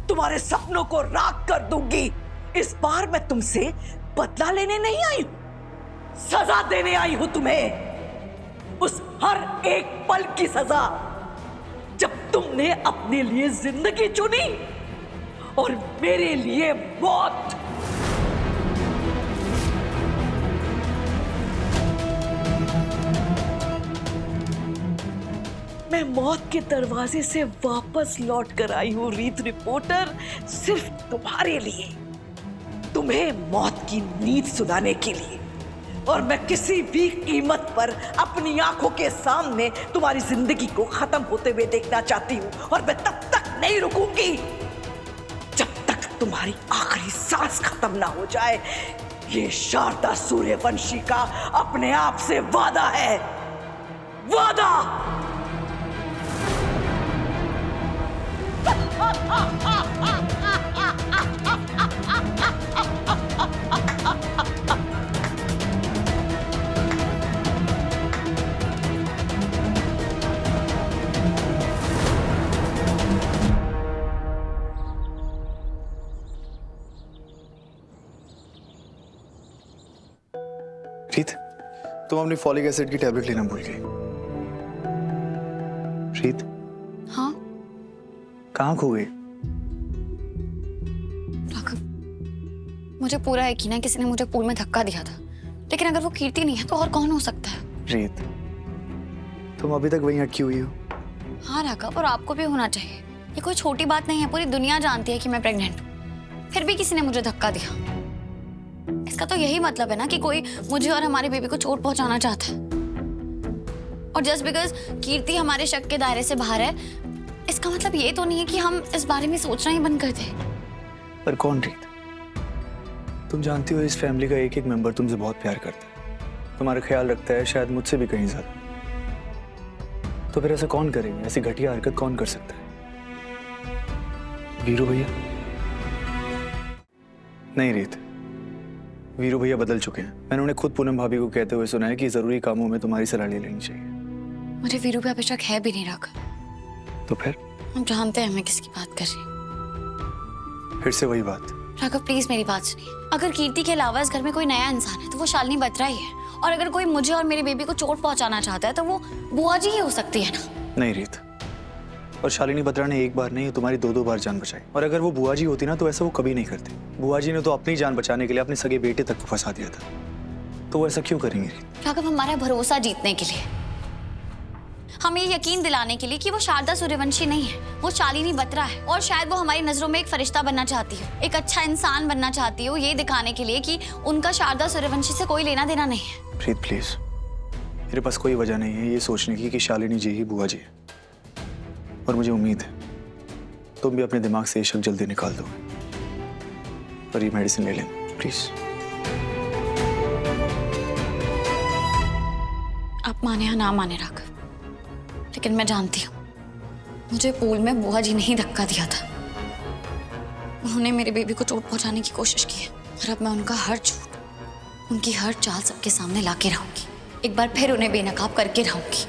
तुम्हारे सपनों को राख कर दूंगी। इस बार मैं तुमसे बदला लेने नहीं आई हूं, सजा देने आई हूं तुम्हें। उस हर एक पल की सजा जब तुमने अपने लिए जिंदगी चुनी और मेरे लिए मौत। मैं मौत के दरवाजे से वापस लौट कर आई हूं रीत रिपोर्टर, सिर्फ तुम्हारे लिए, तुम्हें मौत की नींद सुलाने के लिए। और मैं किसी भी कीमत पर अपनी आंखों के सामने तुम्हारी जिंदगी को खत्म होते हुए देखना चाहती हूं। और मैं तब तक नहीं रुकूंगी जब तक तुम्हारी आखिरी सांस खत्म ना हो जाए। ये शारदा सूर्यवंशी का अपने आप से वादा है, वादा। रीत, तुम अपनी फॉलिक एसिड की टैबलेट लेना भूल गई। रीत, हाँ कहाँ खो गई? राघव, मुझे पूरा यकीन है किसी ने मुझे पूल में धक्का दिया था, लेकिन अगर वो कीर्ति नहीं है तो और कौन हो सकता है? रीत, तुम अभी तक वहीं अटकी हुई हो। हाँ राघव, और आपको भी होना चाहिए। ये कोई छोटी बात नहीं है, पूरी दुनिया जानती है कि मैं प्रेग्नेंट हूँ, फिर भी किसी ने मुझे धक्का दिया। इसका तो यही मतलब है ना कि कोई मुझे और हमारे बेबी को चोट पहुंचाना चाहता है। और जस्ट बिकॉज कीर्ति हमारे शक के दायरे से बाहर है, इसका मतलब ये तो नहीं है कि हम इस बारे में सोचना ही बंद कर दें। पर कौन रीत? तुम जानती हो इस फैमिली का एक एक मेंबर तुमसे बहुत प्यार करता है, तुम्हारा ख्याल रखता है, शायद मुझसे भी कहीं ज्यादा। तो फिर ऐसा कौन करेंगे? ऐसी घटिया हरकत कौन कर सकता है? वीरू भैया? नहीं रीत, वीरू भैया बदल चुके हैं। मैंने उन्हें खुद पूनम भाभी को कहते हुए सुना है कि जरूरी कामों में तुम्हारी सलाह ले लेनी चाहिए। मुझे वीरू पे अभी शक है भी नहीं रखा। तो फिर? हम जानते हैं मैं किसकी बात कर रही हूँ। फिर से वही बात। राघव प्लीज मेरी बात सुनिए। अगर कीर्ति के अलावा इस घर में कोई नया इंसान है तो वो शालिनी बत्रा ही है। और अगर कोई मुझे और मेरे बेबी को चोट पहुंचाना चाहता है तो वो बुआ जी ही हो सकती है ना। नहीं रीत, और शालिनी बत्रा ने एक बार नहीं तुम्हारी दो बार जान बचाई। और अगर वो बुआ जी होती ना तो ऐसा वो कभी नहीं करती। बुआ जी ने तो अपनी जान बचाने के लिए अपने सगे बेटे तक को फंसा दिया था, तो वो ऐसा क्यों करेंगे रीत? राघव, हमारा भरोसा जीतने के लिए, हमें यकीन दिलाने के लिए कि वो शारदा सूर्यवंशी नहीं है, वो शालिनी बत्रा है। और शायद वो हमारी नजरों में एक फरिश्ता बनना चाहती हो, एक अच्छा इंसान बनना चाहती हो, ये दिखाने के लिए कि उनका शारदा सूर्यवंशी से कोई लेना देना नहीं है। रीत प्लीज, मेरे पास कोई वजह नहीं है ये सोचने की कि शालिनी जी ही बुआ जी है। और मुझे उम्मीद है तुम भी अपने दिमाग से ये शक जल्दी निकाल दो। और ये मेडिसिन ले लें प्लीज। आप माने या ना माने राघव, लेकिन मैं जानती हूँ मुझे पूल में बुआ जी ने ही धक्का दिया था। उन्होंने मेरे बेबी को चोट पहुंचाने की कोशिश की है और अब मैं उनका हर झूठ, उनकी हर चाल सबके सामने लाके रहूंगी। एक बार फिर उन्हें बेनकाब करके रहूंगी।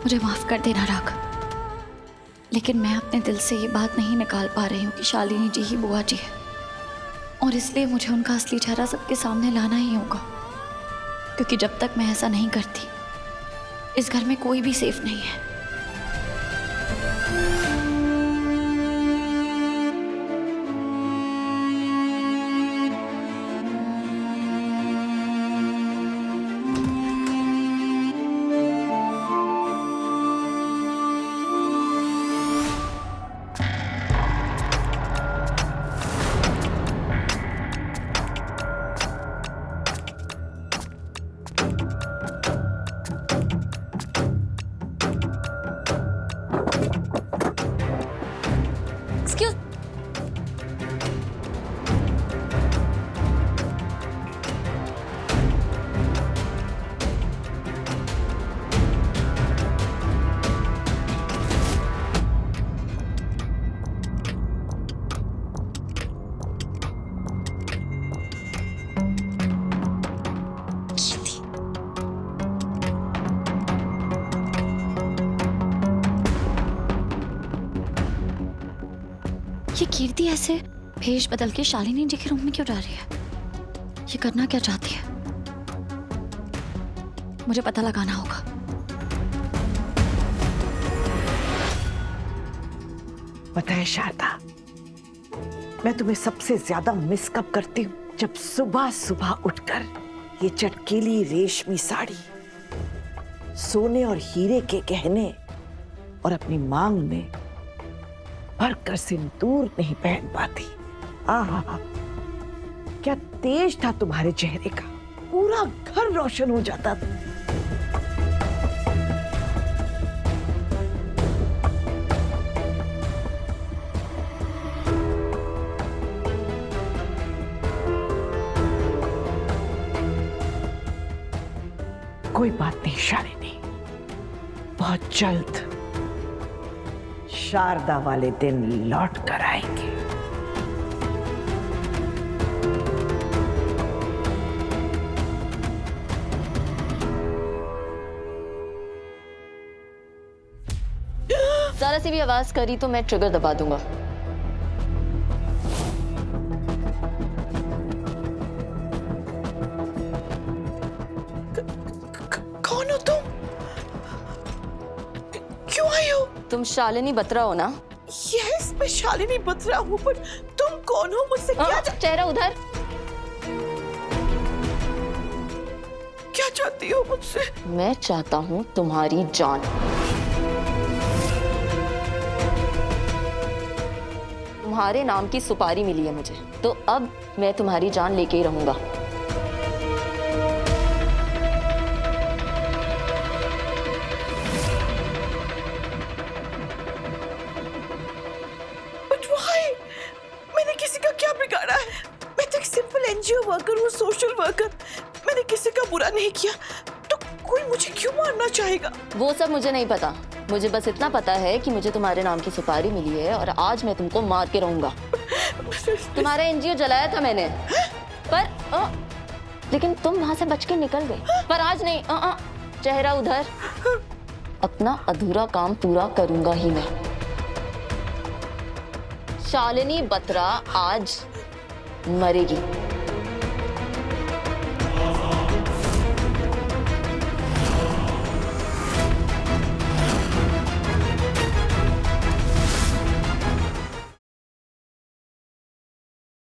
मुझे माफ कर देना राघव, लेकिन मैं अपने दिल से ये बात नहीं निकाल पा रही हूँ कि शालिनी जी ही बुआ जी है। और इसलिए मुझे उनका असली चेहरा सबके सामने लाना ही होगा, क्योंकि जब तक मैं ऐसा नहीं करती इस घर में कोई भी सेफ नहीं है। ये कीर्ति ऐसे भेष बदल के शालिनी जी के रूम में क्यों जा रही है? ये करना क्या चाहती है? मुझे पता लगाना होगा। पता है शारदा, मैं तुम्हें सबसे ज्यादा मिस कब करती हूँ? जब सुबह सुबह उठकर ये चटकीली रेशमी साड़ी, सोने और हीरे के गहने और अपनी मांग में भरकर सिंदूर नहीं पहन पाती। आहा, क्या तेज था तुम्हारे चेहरे का, पूरा घर रोशन हो जाता था। कोई बात नहीं शालिनी, बहुत जल्द शारदा वाले दिन लौट कर आएंगे। जरा सी भी आवाज करी तो मैं ट्रिगर दबा दूंगा। कौन हो तुम? क्यों आई हो? तुम शालिनी बत्रा हो ना? यस, मैं शालिनी बत्रा हूँ, पर तुम कौन हो? मुझसे क्या चेहरा उधर। क्या चाहती हो मुझसे? मैं चाहता हूँ तुम्हारी जान। तुम्हारे नाम की सुपारी मिली है मुझे, तो अब मैं तुम्हारी जान लेके ही रहूंगा। But why? मैंने किसी का क्या बिगाड़ा है? मैं तो एक सिंपल एनजीओ वर्कर हूँ, सोशल वर्कर। मैंने किसी का बुरा नहीं किया, तो कोई मुझे क्यों मारना चाहेगा? वो सब मुझे नहीं पता, मुझे बस इतना पता है कि मुझे तुम्हारे नाम की सुपारी मिली है और आज मैं तुमको मार के रहूंगा। तुम्हारा एनजीओ जलाया था मैंने, पर लेकिन तुम वहां से बच के निकल गए। पर आज नहीं, चेहरा उधर। अपना अधूरा काम पूरा करूंगा ही मैं। शालिनी बत्रा आज मरेगी।